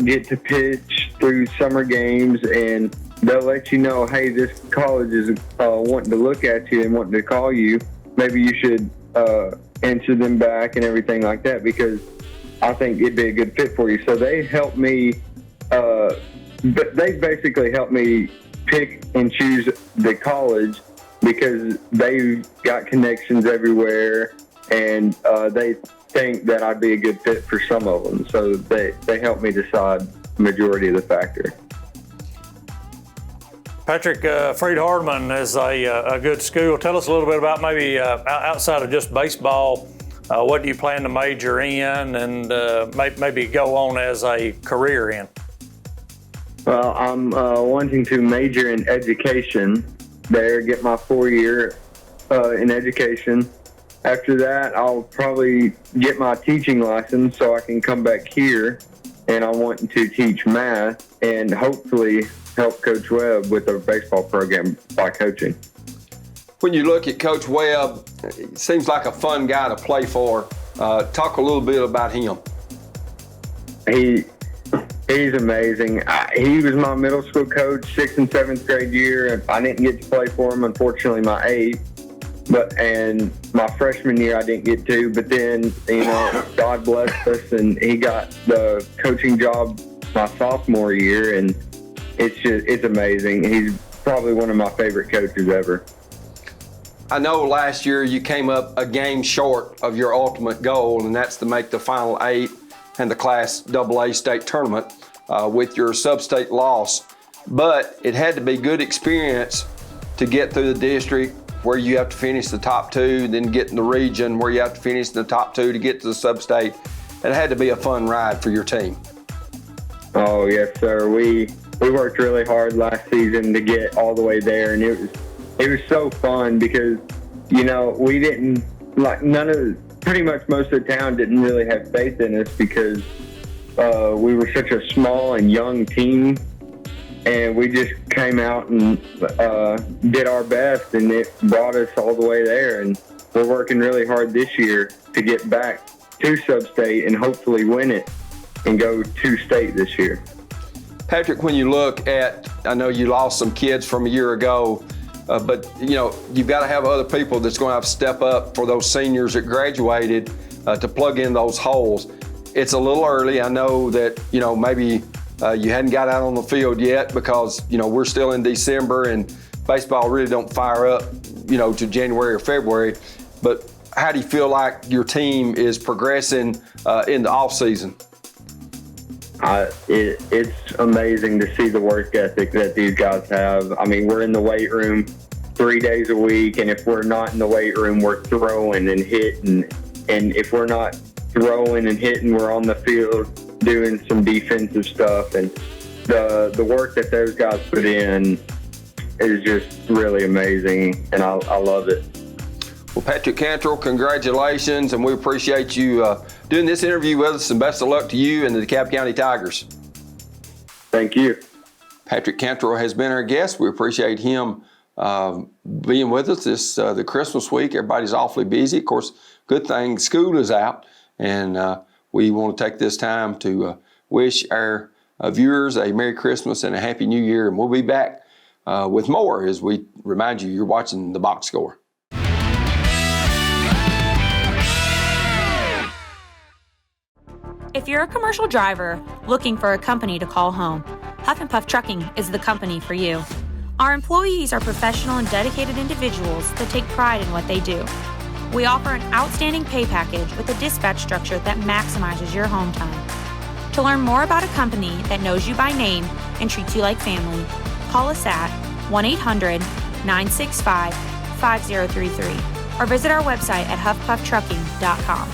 get to pitch through summer games, and they'll let you know, hey, this college is wanting to look at you and wanting to call you. Maybe you should answer them back and everything like that, because I think it'd be a good fit for you. So they help me, they basically help me pick and choose the college, because they've got connections everywhere, and they think that I'd be a good fit for some of them. So they help me decide the majority of the factor. Patrick, Freed Hardeman is a good school. Tell us a little bit about maybe outside of just baseball, what do you plan to major in, and maybe go on as a career in? Well, I'm wanting to major in education there, get my 4-year in education. After that, I'll probably get my teaching license so I can come back here, and I'm wanting to teach math and hopefully help Coach Webb with our baseball program by coaching. When you look at Coach Webb, it seems like a fun guy to play for. Talk a little bit about him. He's amazing. He was my middle school coach 6th and 7th grade year. I didn't get to play for him, unfortunately, my 8th. And my freshman year I didn't get to. But then, you know, God blessed us, and he got the coaching job my sophomore year, and it's amazing. He's probably one of my favorite coaches ever. I know last year you came up a game short of your ultimate goal, and that's to make the Final 8 and the Class AA state tournament with your sub-state loss. But it had to be good experience to get through the district where you have to finish the top 2, then get in the region where you have to finish the top 2 to get to the sub-state. It had to be a fun ride for your team. Oh, yes, sir. We worked really hard last season to get all the way there, and it was so fun because, you know, we didn't, like, none of the pretty much most of the town didn't really have faith in us because we were such a small and young team, and we just came out and did our best, and it brought us all the way there. And we're working really hard this year to get back to sub-state and hopefully win it and go to state this year. Patrick, when you look at, I know you lost some kids from a year ago, but you've got to have other people that's going to have to step up for those seniors that graduated to plug in those holes. It's a little early. I know that, maybe you hadn't got out on the field yet because, we're still in December and baseball really don't fire up, to January or February. But how do you feel like your team is progressing in the off season? It's amazing to see the work ethic that these guys have. I mean, we're in the weight room 3 days a week, and if we're not in the weight room, we're throwing and hitting. And if we're not throwing and hitting, we're on the field doing some defensive stuff. And the work that those guys put in is just really amazing, and I love it. Well, Patrick Cantrell, congratulations, and we appreciate you doing this interview with us, and best of luck to you and the DeKalb County Tigers. Thank you. Patrick Cantrell has been our guest. We appreciate him being with us this the Christmas week. Everybody's awfully busy. Of course, good thing school is out, and we want to take this time to wish our viewers a Merry Christmas and a Happy New Year, and we'll be back with more as we remind you you're watching The Box Score. If you're a commercial driver looking for a company to call home, Huff and Puff Trucking is the company for you. Our employees are professional and dedicated individuals that take pride in what they do. We offer an outstanding pay package with a dispatch structure that maximizes your home time. To learn more about a company that knows you by name and treats you like family, call us at 1-800-965-5033 or visit our website at huffpufftrucking.com.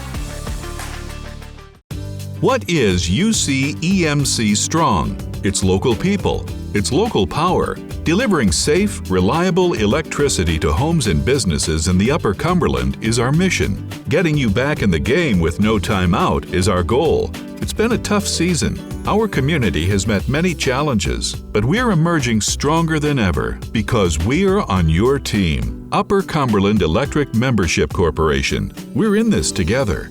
What is UC EMC Strong? It's local people. It's local power. Delivering safe, reliable electricity to homes and businesses in the Upper Cumberland is our mission. Getting you back in the game with no time out is our goal. It's been a tough season. Our community has met many challenges, but we're emerging stronger than ever because we're on your team. Upper Cumberland Electric Membership Corporation. We're in this together.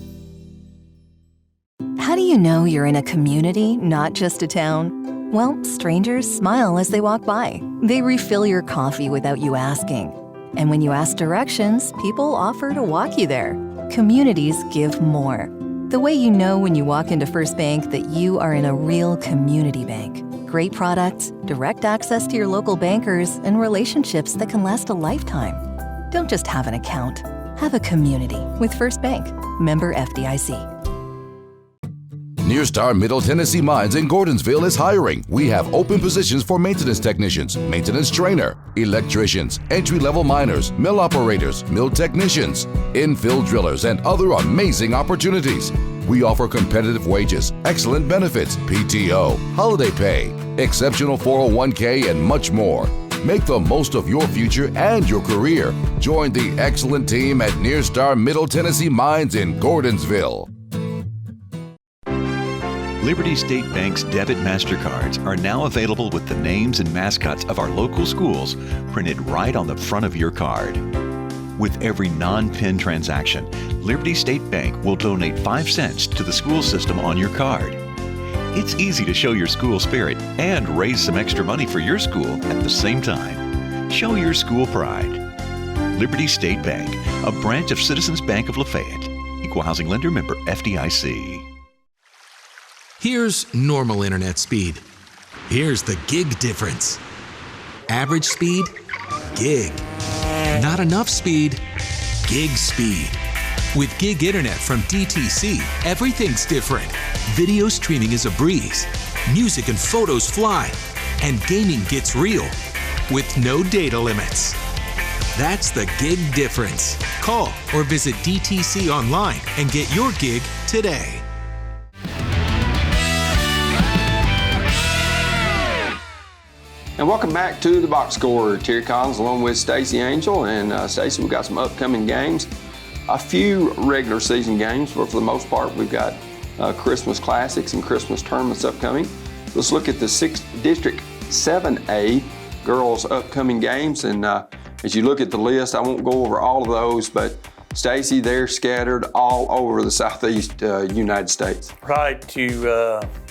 How do you know you're in a community, not just a town? Well, strangers smile as they walk by. They refill your coffee without you asking. And when you ask directions, people offer to walk you there. Communities give more. The way you know when you walk into First Bank that you are in a real community bank. Great products, direct access to your local bankers, and relationships that can last a lifetime. Don't just have an account. Have a community with First Bank. Member FDIC. Near Star Middle Tennessee Mines in Gordonsville is hiring. We have open positions for maintenance technicians, maintenance trainer, electricians, entry-level miners, mill operators, mill technicians, infill drillers, and other amazing opportunities. We offer competitive wages, excellent benefits, PTO, holiday pay, exceptional 401k, and much more. Make the most of your future and your career. Join the excellent team at Near Star Middle Tennessee Mines in Gordonsville. Liberty State Bank's debit MasterCards are now available with the names and mascots of our local schools printed right on the front of your card. With every non-PIN transaction, Liberty State Bank will donate 5 cents to the school system on your card. It's easy to show your school spirit and raise some extra money for your school at the same time. Show your school pride. Liberty State Bank, a branch of Citizens Bank of Lafayette. Equal housing lender, member FDIC. Here's normal internet speed. Here's the gig difference. Average speed, gig. Not enough speed, gig speed. With gig internet from DTC, everything's different. Video streaming is a breeze. Music and photos fly. And gaming gets real. With no data limits. That's the gig difference. Call or visit DTC online and get your gig today. And welcome back to the Box Score. Terry Collins along with Stacy Angel. And Stacy, we've got some upcoming games. a few regular season games, but for the most part, we've got Christmas Classics and Christmas tournaments upcoming. Let's look at the 6th District 7A girls' upcoming games. And as you look at the list, I won't go over all of those, but Stacy, they're scattered all over the southeast United States. Right, you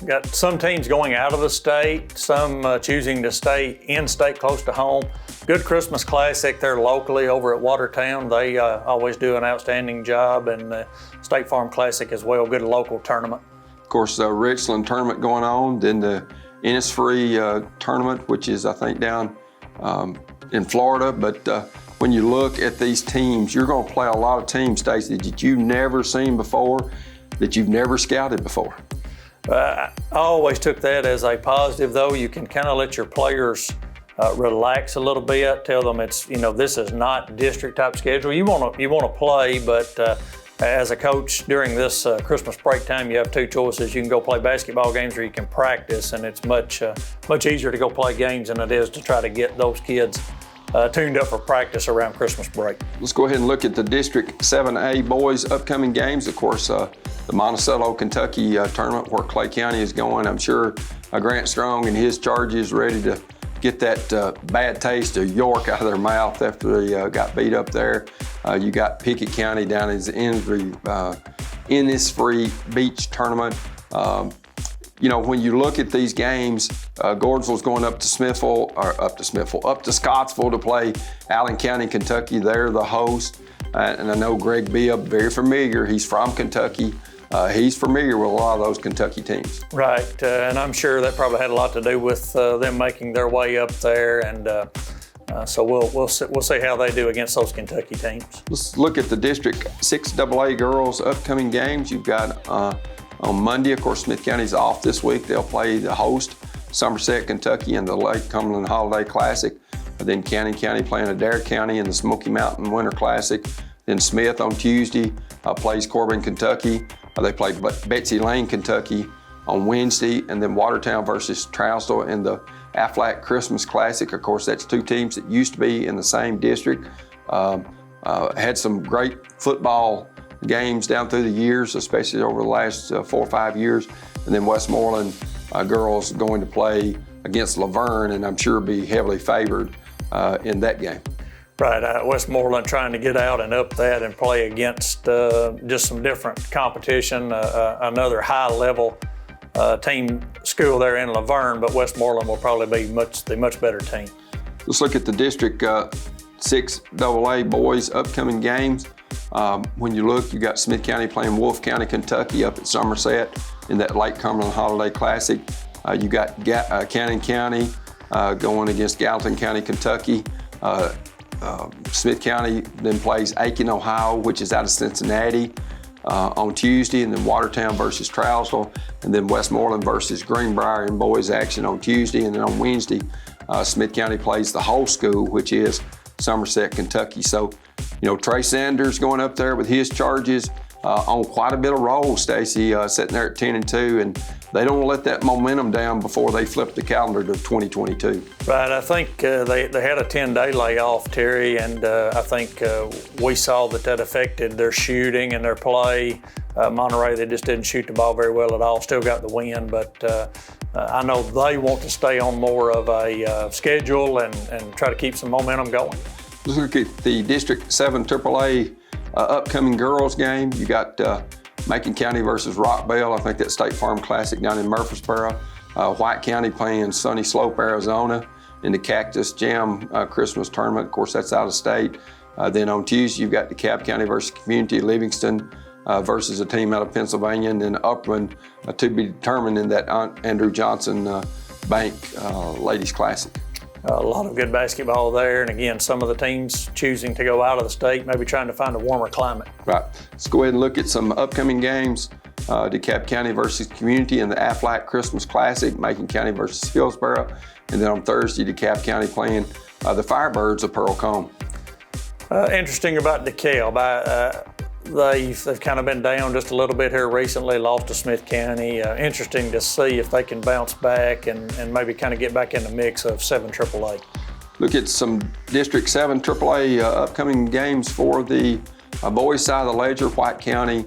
got some teams going out of the state, some choosing to stay in-state close to home. Good Christmas Classic there locally over at Watertown. They always do an outstanding job, and the State Farm Classic as well, good local tournament. Of course, the Richland tournament going on, then the Innisfree tournament, which is, I think, down in Florida, but when you look at these teams, you're going to play a lot of teams, Stacy, that you've never seen before, that you've never scouted before. I always took that as a positive, though. You can kind of let your players relax a little bit, tell them it's, this is not district type schedule. You want to play, but as a coach during this Christmas break time, you have two choices. You can go play basketball games or you can practice, and it's much easier to go play games than it is to try to get those kids tuned up for practice around Christmas break. Let's go ahead and look at the District 7A boys' upcoming games. Of course, the Monticello, Kentucky tournament where Clay County is going. I'm sure Grant Strong and his charges is ready to get that bad taste of York out of their mouth after they got beat up there. You got Pickett County down in the Innisfree Beach tournament. When you look at these games, Gordonsville's going up to Scottsville to play Allen County, Kentucky. They're the host. And I know Greg Bibb, very familiar. He's from Kentucky. He's familiar with a lot of those Kentucky teams. Right, and I'm sure that probably had a lot to do with them making their way up there. And so we'll see how they do against those Kentucky teams. Let's look at the District 6AA girls' upcoming games. You've got on Monday, of course, Smith County's off this week. They'll play the host, Somerset, Kentucky, in the Lake Cumberland Holiday Classic. Then Cannon County playing Adair County in the Smoky Mountain Winter Classic. Then Smith on Tuesday plays Corbin, Kentucky. They play Betsy Lane, Kentucky on Wednesday. And then Watertown versus Trousdale in the Aflac Christmas Classic. Of course, that's two teams that used to be in the same district. Had some great football games down through the years, especially over the last 4 or 5 years. And then Westmoreland girls going to play against Laverne, and I'm sure be heavily favored in that game. Right, Westmoreland trying to get out and up that and play against just some different competition, another high-level team school there in Laverne, but Westmoreland will probably be the much better team. Let's look at the District 6AA boys' upcoming games. When you look, you got Smith County playing Wolfe County, Kentucky up at Somerset in that Lake Cumberland Holiday Classic. You got Cannon County going against Gallatin County, Kentucky. Smith County then plays Aiken, Ohio, which is out of Cincinnati on Tuesday, and then Watertown versus Trousdale, and then Westmoreland versus Greenbrier in boys action on Tuesday, and then on Wednesday, Smith County plays the whole school, which is Somerset, Kentucky. So, Trey Sanders going up there with his charges on quite a bit of roll, Stacy, sitting there at 10-2, and they don't let that momentum down before they flip the calendar to 2022. Right, I think they had a 10-day layoff, Terry, and I think we saw that affected their shooting and their play. Monterey, they just didn't shoot the ball very well at all, still got the win, but I know they want to stay on more of a schedule and try to keep some momentum going. Let's look at the District 7 AAA upcoming girls game. You got Macon County versus Rockville. I think that's State Farm Classic down in Murfreesboro. White County playing Sunny Slope, Arizona in the Cactus Jam Christmas tournament. Of course, that's out of state. Then on Tuesday, you've got DeKalb County versus Community, Livingston versus a team out of Pennsylvania, and then Upland to be determined in that Andrew Johnson Bank Ladies Classic. A lot of good basketball there, and again, some of the teams choosing to go out of the state, maybe trying to find a warmer climate. Right. Let's go ahead and look at some upcoming games. DeKalb County versus Community in the Aflac Christmas Classic, Macon County versus Hillsboro, and then on Thursday, DeKalb County playing the Firebirds of Pearl Combe. Interesting about DeKalb. They've kind of been down just a little bit here recently, lost to Smith County. Interesting to see if they can bounce back and maybe kind of get back in the mix of 7 AAA. Look at some District 7 AAA upcoming games for the Boys side of the ledger, White County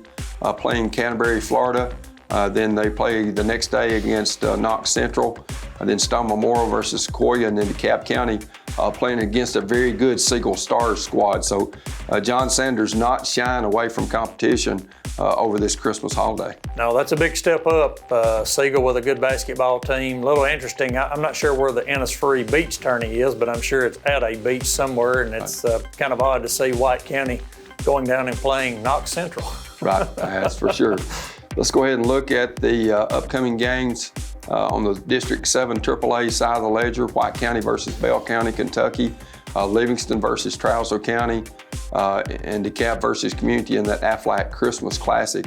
playing Canterbury, Florida. Then they play the next day against Knox Central. Then Stone Memorial versus Sequoia, and then DeKalb County playing against a very good Siegel Stars squad. So John Sanders not shying away from competition over this Christmas holiday. No, that's a big step up. Siegel with a good basketball team. A little interesting. I'm not sure where the Innisfree beach tourney is, but I'm sure it's at a beach somewhere, and it's kind of odd to see White County going down and playing Knox Central. Right, that's for sure. Let's go ahead and look at the upcoming games on the District 7 AAA side of the ledger. White County versus Bell County, Kentucky. Livingston versus Trousdale County. And DeKalb versus Community in that Aflac Christmas Classic.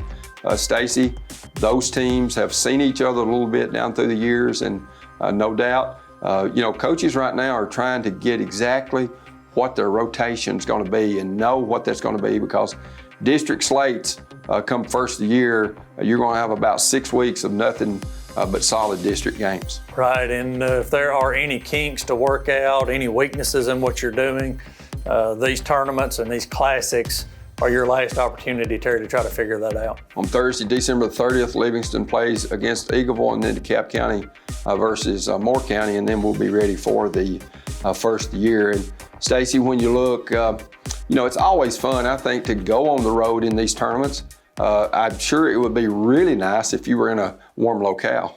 Stacy, those teams have seen each other a little bit down through the years, and no doubt, coaches right now are trying to get exactly what their rotation is going to be and know what that's going to be, because district slates come first of the year, you're going to have about 6 weeks of nothing but solid district games. Right, and if there are any kinks to work out, any weaknesses in what you're doing, these tournaments and these classics are your last opportunity, Terry, to try to figure that out. On Thursday, December 30th, Livingston plays against Eagleville, and then DeKalb County versus Moore County, and then we'll be ready for the first year. And Stacy, when you look, it's always fun, I think, to go on the road in these tournaments. I'm sure it would be really nice if you were in a warm locale.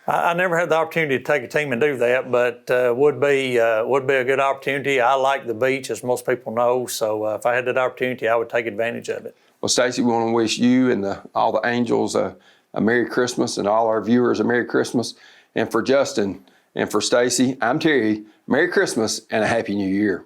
I never had the opportunity to take a team and do that, but would be a good opportunity. I like the beach, as most people know, so if I had that opportunity, I would take advantage of it. Well, Stacy, we want to wish you and all the Angels a Merry Christmas, and all our viewers a Merry Christmas. And for Justin and for Stacy, I'm Terry. Merry Christmas and a Happy New Year.